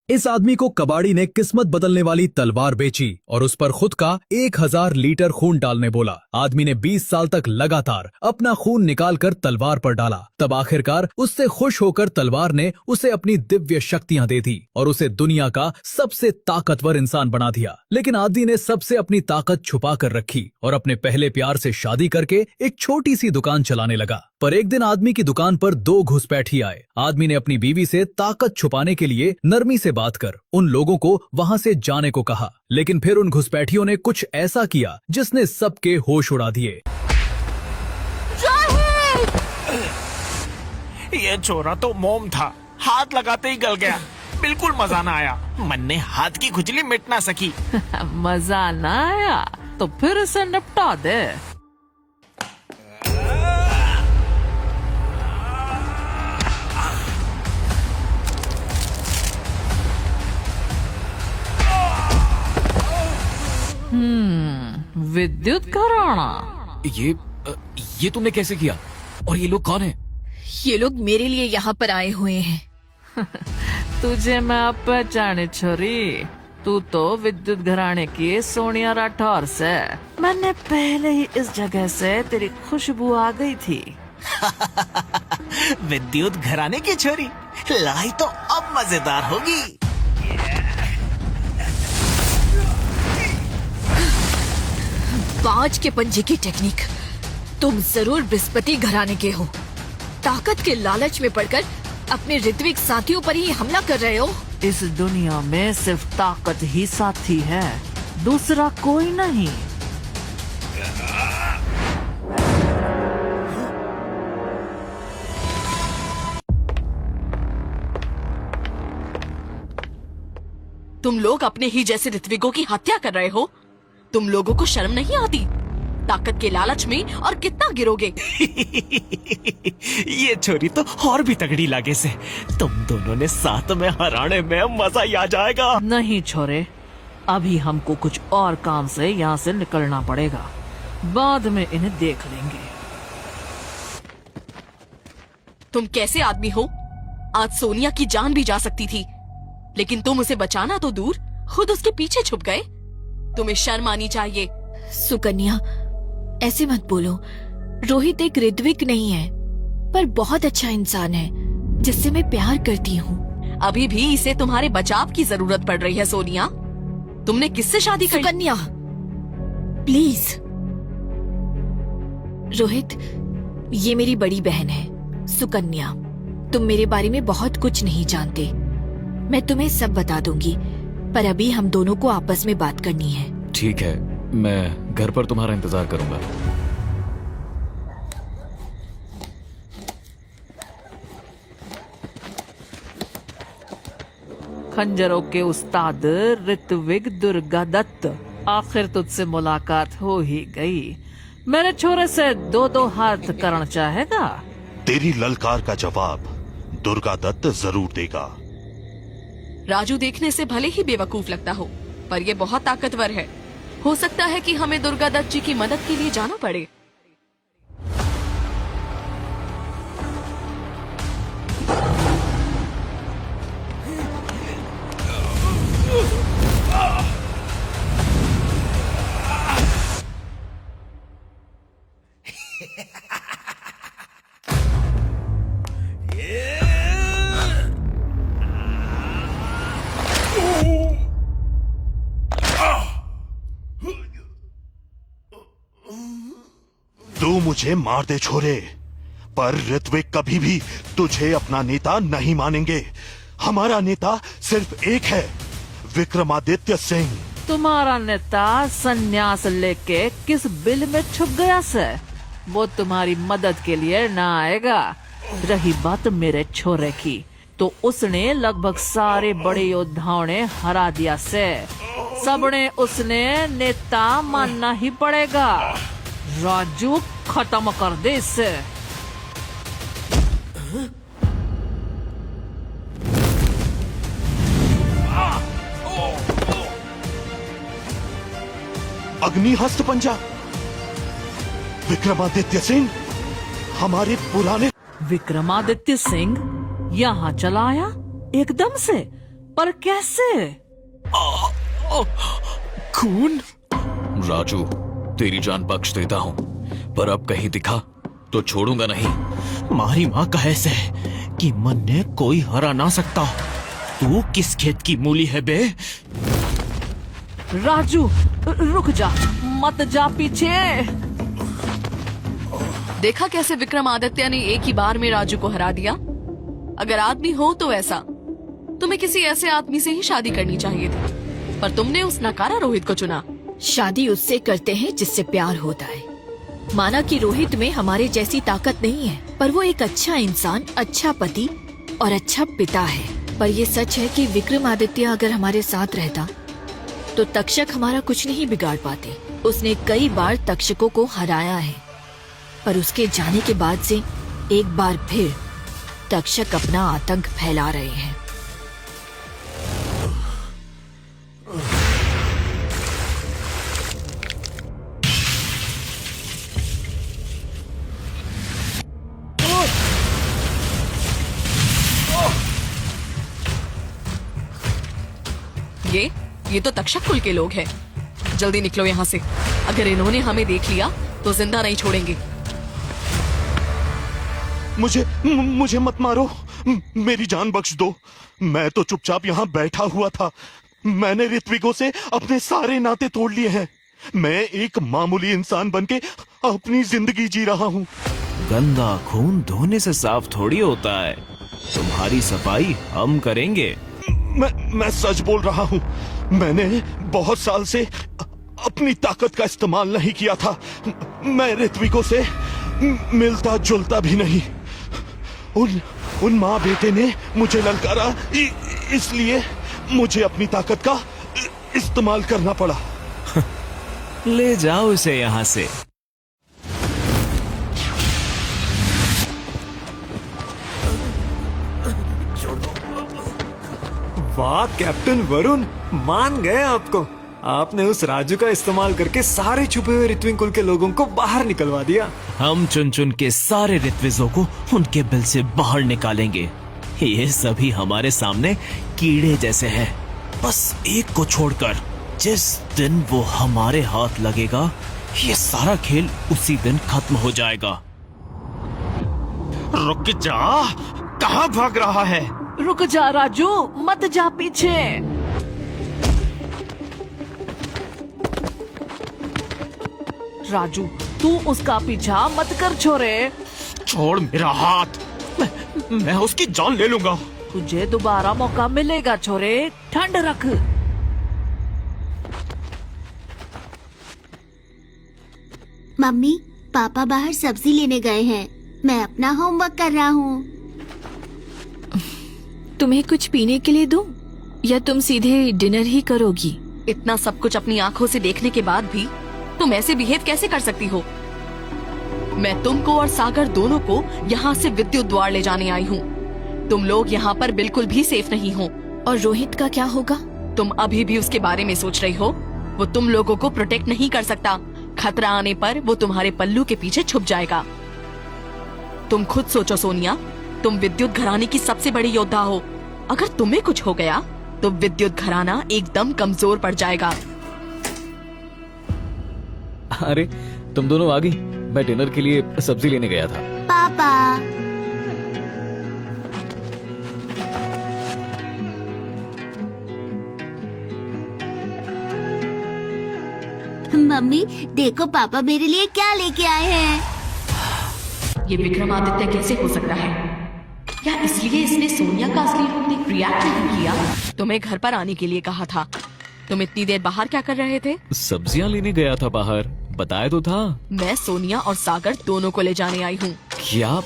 इस आदमी को कबाड़ी ने किस्मत बदलने वाली तलवार बेची और उस पर खुद का 1000 लीटर खून डालने बोला। आदमी ने 20 साल तक लगातार अपना खून निकालकर तलवार पर डाला। तब आखिरकार उससे खुश होकर तलवार ने उसे अपनी दिव्य शक्तियां दे दी और उसे दुनिया का सबसे ताकतवर इंसान बना दिया। लेकिन आदमी ने सबसे अपनी ताकत छुपा कर रखी और अपने पहले प्यार से शादी करके एक छोटी सी दुकान चलाने लगा। पर एक दिन आदमी की दुकान पर 2 घुसपैठी आए। आदमी ने अपनी बीवी से ताकत छुपाने के लिए नरमी से बात कर उन लोगों को वहां से जाने को कहा, लेकिन फिर उन घुसपैठियों ने कुछ ऐसा किया जिसने सबके होश उड़ा दिए। ये छोरा तो मोम था, हाथ लगाते ही गल गया। बिल्कुल मजा ना आया। मन ने हाथ की खुजली मिट ना सकी। मजा ना आया तो फिर इसे निपटा दे। विद्युत घराना। ये तुमने कैसे किया? और ये लोग कौन हैं? ये लोग मेरे लिए यहाँ पर आए हुए हैं। तुझे मैं अब पहचाने छोरी। तू तो विद्युत घराने की सोनिया राठौर से। मैंने पहले ही इस जगह से तेरी खुशबू आ गई थी। विद्युत घराने की छोरी, लड़ाई तो अब मजेदार होगी। बाज के पंजे की टेक्निक। तुम जरूर बृहस्पति घराने के हो। ताकत के लालच में पड़कर अपने ऋत्विक साथियों पर ही हमला कर रहे हो। इस दुनिया में सिर्फ ताकत ही साथी है, दूसरा कोई नहीं। तुम लोग अपने ही जैसे ऋत्विकों की हत्या कर रहे हो। तुम लोगों को शर्म नहीं आती? ताकत के लालच में और कितना गिरोगे? ये छोरी तो और भी तगड़ी लागे से। तुम दोनों ने साथ में हराने में मजा ही आ जाएगा। नहीं छोरे, अभी हमको कुछ और काम से यहाँ से निकलना पड़ेगा। बाद में इन्हें देख लेंगे। तुम कैसे आदमी हो? आज सोनिया की जान भी जा सकती थी, लेकिन तुम उसे बचाना तो दूर, खुद उसके पीछे छुप गए। तुम्हें शर्म आनी चाहिए। सुकन्या, ऐसे मत बोलो। रोहित एक ऋत्विक नहीं है, पर बहुत अच्छा इंसान है जिससे मैं प्यार करती हूँ। अभी भी इसे तुम्हारे बचाव की जरूरत पड़ रही है सोनिया। तुमने किससे शादी कर? सुकन्या, प्लीज। रोहित, ये मेरी बड़ी बहन है सुकन्या। तुम मेरे बारे में बहुत कुछ नहीं जानते। मैं तुम्हें सब बता दूंगी, पर अभी हम दोनों को आपस में बात करनी है। ठीक है, मैं घर पर तुम्हारा इंतजार करूंगा। खंजरों के उस्ताद ऋत्विक दुर्गा दत्त, आखिर तुझसे मुलाकात हो ही गई। मेरे छोरे से 2-2 हाथ करना चाहेगा? तेरी ललकार का जवाब दुर्गा दत्त जरूर देगा। राजू देखने से भले ही बेवकूफ लगता हो, पर ये बहुत ताकतवर है। हो सकता है कि हमें दुर्गा दत्त जी की मदद के लिए जाना पड़े। तू मुझे मार दे छोरे, पर ऋत्विक कभी भी तुझे अपना नेता नहीं मानेंगे। हमारा नेता सिर्फ एक है, विक्रमादित्य सिंह। तुम्हारा नेता संन्यास लेके किस बिल में छुप गया से? वो तुम्हारी मदद के लिए ना आएगा। रही बात मेरे छोरे की, तो उसने लगभग सारे बड़े योद्धाओं ने हरा दिया से। सबने उसने नेता मानना ही पड़ेगा। राजू, खत्म कर दे इसे। अग्निहस्त पंजा। विक्रमादित्य सिंह, हमारे पुराने। विक्रमादित्य सिंह यहाँ चला आया एकदम से? पर कैसे? खून? राजू, तेरी जान बख्श देता हूँ, पर अब कहीं दिखा तो छोड़ूंगा नहीं। मारी माँ कहे से कि मन ने कोई हरा ना सकता। तू किस खेत की मूली है बे? राजू रुक जा, मत जा पीछे। देखा कैसे विक्रमादित्य ने एक ही बार में राजू को हरा दिया। अगर आदमी हो तो ऐसा, तुम्हें किसी ऐसे आदमी से ही शादी करनी चाहिए थी, पर तुमने उस नकारा रोहित को चुना। शादी उससे करते हैं जिससे प्यार होता है। माना कि रोहित में हमारे जैसी ताकत नहीं है, पर वो एक अच्छा इंसान, अच्छा पति और अच्छा पिता है। पर ये सच है कि विक्रमादित्य अगर हमारे साथ रहता तो तक्षक हमारा कुछ नहीं बिगाड़ पाते। उसने कई बार तक्षकों को हराया है, पर उसके जाने के बाद से एक बार फिर तक्षक अपना आतंक फैला रहे हैं। ये तो तक्षक कुल के लोग हैं। जल्दी निकलो यहाँ से, अगर इन्होंने हमें देख लिया तो जिंदा नहीं छोड़ेंगे। मुझे मत मारो, मेरी जान बख्श दो। मैं तो चुपचाप यहाँ बैठा हुआ था। मैंने ऋत्विकों से अपने सारे नाते तोड़ लिए हैं। मैं एक मामूली इंसान बनके अपनी जिंदगी जी रहा हूँ। गंदा खून धोने से साफ थोड़ी होता है। तुम्हारी सफाई हम करेंगे। मैं सच बोल रहा हूँ। मैंने बहुत साल से अपनी ताकत का इस्तेमाल नहीं किया था। मैं ऋत्विकों से मिलता जुलता भी नहीं। उन माँ बेटे ने मुझे ललकारा, इसलिए मुझे अपनी ताकत का इस्तेमाल करना पड़ा। ले जाओ इसे यहाँ से। वाह कैप्टन वरुण, मान गए आपको। आपने उस राजू का इस्तेमाल करके सारे छुपे हुए ऋत्विक कुल के लोगों को बाहर निकलवा दिया। हम चुन चुन के सारे ऋत्विजों को उनके बिल से बाहर निकालेंगे। ये सभी हमारे सामने कीड़े जैसे हैं, बस एक को छोड़कर। जिस दिन वो हमारे हाथ लगेगा, ये सारा खेल उसी दिन खत्म हो जाएगा। रुक जा, कहाँ भाग रहा है? रुक जा राजू, मत जा पीछे। राजू तू उसका पीछा मत कर छोरे। छोड़ मेरा हाथ, मैं उसकी जान ले लूंगा। तुझे दोबारा मौका मिलेगा छोरे, ठंड रख। मम्मी, पापा बाहर सब्जी लेने गए हैं। मैं अपना होमवर्क कर रहा हूँ। तुम्हें कुछ पीने के लिए दूं? या तुम सीधे डिनर ही करोगी? इतना सब कुछ अपनी आंखों से देखने के बाद भी तुम ऐसे बिहेव कैसे कर सकती हो? मैं तुमको और सागर दोनों को यहाँ से विद्युत द्वार ले जाने आई हूँ। तुम लोग यहाँ पर बिल्कुल भी सेफ नहीं हो। और रोहित का क्या होगा? तुम अभी भी उसके बारे में सोच रही हो। वो तुम लोगों को प्रोटेक्ट नहीं कर सकता। खतरा आने पर वो तुम्हारे पल्लू के पीछे छुप जाएगा। तुम खुद सोचो सोनिया, तुम विद्युत घराने की सबसे बड़ी योद्धा हो। अगर तुम्हें कुछ हो गया तो विद्युत घराना एकदम कमजोर पड़ जाएगा। अरे तुम दोनों आ गई। मैं डिनर के लिए सब्जी लेने गया था। पापा, मम्मी देखो पापा मेरे लिए क्या लेके आए हैं। ये विक्रमादित्य कैसे हो सकता है? या इसलिए इसने सोनिया का असली रूप देख रिएक्ट नहीं किया? तुम्हें घर पर आने के लिए कहा था। तुम इतनी देर बाहर क्या कर रहे थे? सब्जियां लेने गया था बाहर, बताया तो था। मैं सोनिया और सागर दोनों को ले जाने आई हूँ। क्या?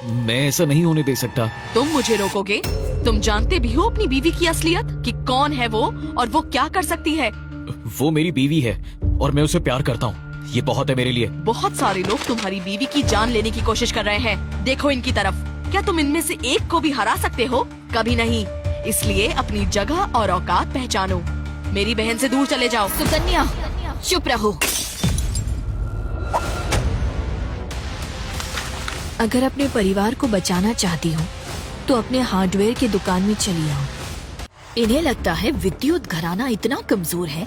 मैं ऐसा नहीं होने दे सकता। तुम मुझे रोकोगे? तुम जानते भी हो अपनी बीवी की असलियत, कि कौन है वो और वो क्या कर सकती है। वो मेरी बीवी है और मैं उसे प्यार करता हूँ। ये बहुत है मेरे लिए। बहुत सारे लोग तुम्हारी बीवी की जान लेने की कोशिश कर रहे हैं। देखो इनकी तरफ। क्या तुम इनमें से एक को भी हरा सकते हो? कभी नहीं। इसलिए अपनी जगह और औकात पहचानो। मेरी बहन से दूर चले जाओ। सुकन्या, चुप रहो। अगर अपने परिवार को बचाना चाहती हो तो अपने हार्डवेयर की दुकान में चली आओ। इन्हें लगता है विद्युत घराना इतना कमजोर है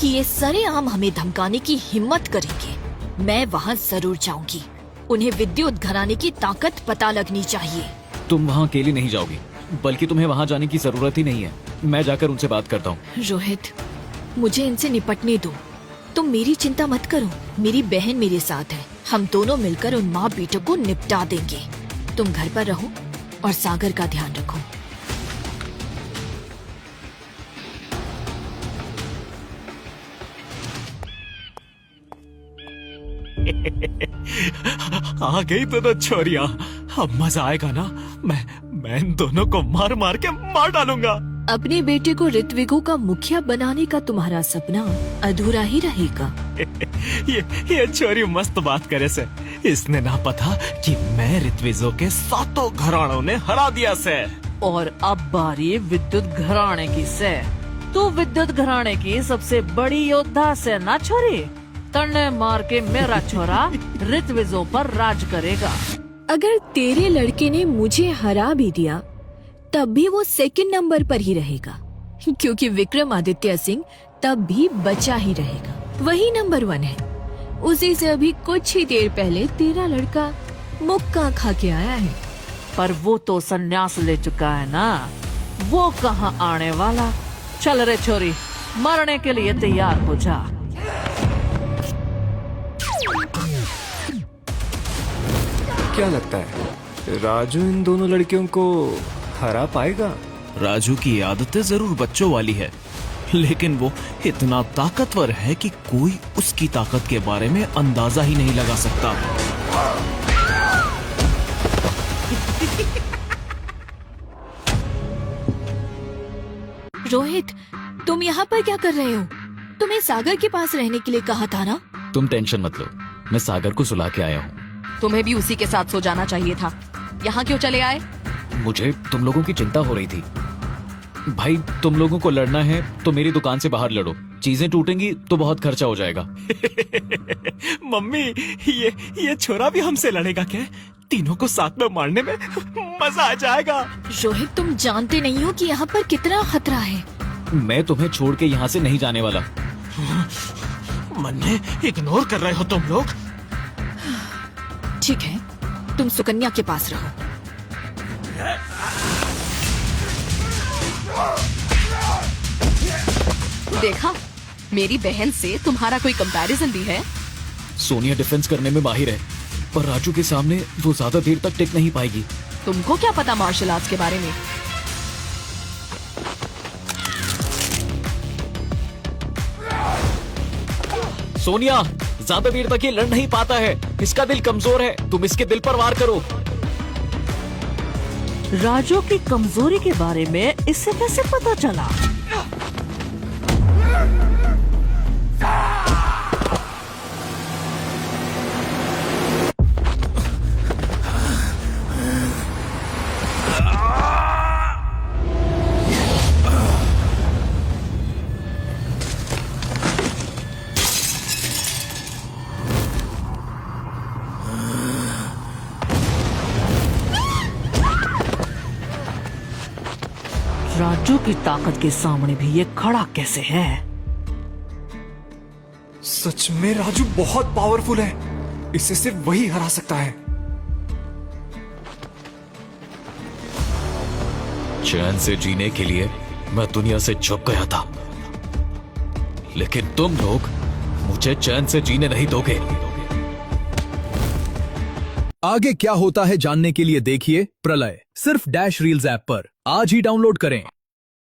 कि ये सरेआम हमें धमकाने की हिम्मत करेंगे। मैं वहाँ जरूर जाऊंगी। उन्हें विद्युत घराने की ताकत पता लगनी चाहिए। तुम वहाँ अकेली नहीं जाओगी, बल्कि तुम्हें वहाँ जाने की जरूरत ही नहीं है। मैं जाकर उनसे बात करता हूँ। रोहित, मुझे इनसे निपटने दो। तुम मेरी चिंता मत करो, मेरी बहन मेरे साथ है। हम दोनों मिलकर उन माँ बेटों को निपटा देंगे। तुम घर पर रहो और सागर का ध्यान रखो। आ गई दोनों छोरियां। अब मजा आएगा ना। मैं इन दोनों को मार मार के मार डालूंगा। अपने बेटे को ऋत्विको का मुखिया बनाने का तुम्हारा सपना अधूरा ही रहेगा। ये छोरी मस्त बात करे से। इसने ना पता कि मैं ऋत्विजो के 7 घरानों ने हरा दिया से। और अब बारी विद्युत घराने की से। तू विद्युत घराने की सबसे बड़ी योद्धा से ना छोरी। तन्ने मार के मेरा छोरा ऋत्विजो पर राज करेगा। अगर तेरे लड़के ने मुझे हरा भी दिया तब भी वो सेकंड नंबर पर ही रहेगा, क्योंकि विक्रमादित्य सिंह तब भी बचा ही रहेगा। वही नंबर 1 है। उसी से अभी कुछ ही देर पहले तेरा लड़का मुक्का खा के आया है। पर वो तो संन्यास ले चुका है ना, वो कहाँ आने वाला। चल रे छोरी, मरने के लिए तैयार हो जा। क्या लगता है राजू इन दोनों लड़कियों को हरा पाएगा? राजू की आदतें जरूर बच्चों वाली है, लेकिन वो इतना ताकतवर है कि कोई उसकी ताकत के बारे में अंदाजा ही नहीं लगा सकता। रोहित, तुम यहाँ पर क्या कर रहे हो? तुम्हें सागर के पास रहने के लिए कहा था ना? तुम टेंशन मत लो, मैं सागर को सुला के आया हूँ। तुम्हें भी उसी के साथ सो जाना चाहिए था। यहाँ क्यों चले आए? मुझे तुम लोगों की चिंता हो रही थी। भाई, तुम लोगों को लड़ना है तो मेरी दुकान से बाहर लड़ो। चीजें टूटेंगी तो बहुत खर्चा हो जाएगा। मम्मी, ये छोरा भी हमसे लड़ेगा क्या? तीनों को साथ में मारने में मजा आ जाएगा। रोहित, तुम जानते नहीं हो कि यहाँ पर कितना खतरा है। मैं तुम्हें छोड़ के यहाँ से नहीं जाने वाला। मन्ने, इग्नोर कर रहे हो तुम लोग। ठीक है, तुम सुकन्या के पास रहो। देखा, मेरी बहन से तुम्हारा कोई कंपैरिजन भी है? सोनिया डिफेंस करने में माहिर है, पर राजू के सामने वो ज्यादा देर तक टिक नहीं पाएगी। तुमको क्या पता मार्शल आर्ट्स के बारे में? सोनिया, ज्यादा देर तक ये लड़ नहीं पाता है। इसका दिल कमजोर है, तुम इसके दिल पर वार करो। राजू की कमजोरी के बारे में इससे कैसे पता चला? राजू की ताकत के सामने भी ये खड़ा कैसे है? सच में राजू बहुत पावरफुल है। इसे सिर्फ वही हरा सकता है। चैन से जीने के लिए मैं दुनिया से छुप गया था, लेकिन तुम लोग मुझे चैन से जीने नहीं दोगे। आगे क्या होता है जानने के लिए देखिए प्रलय, सिर्फ डैश रील्स ऐप पर। आज ही डाउनलोड करें।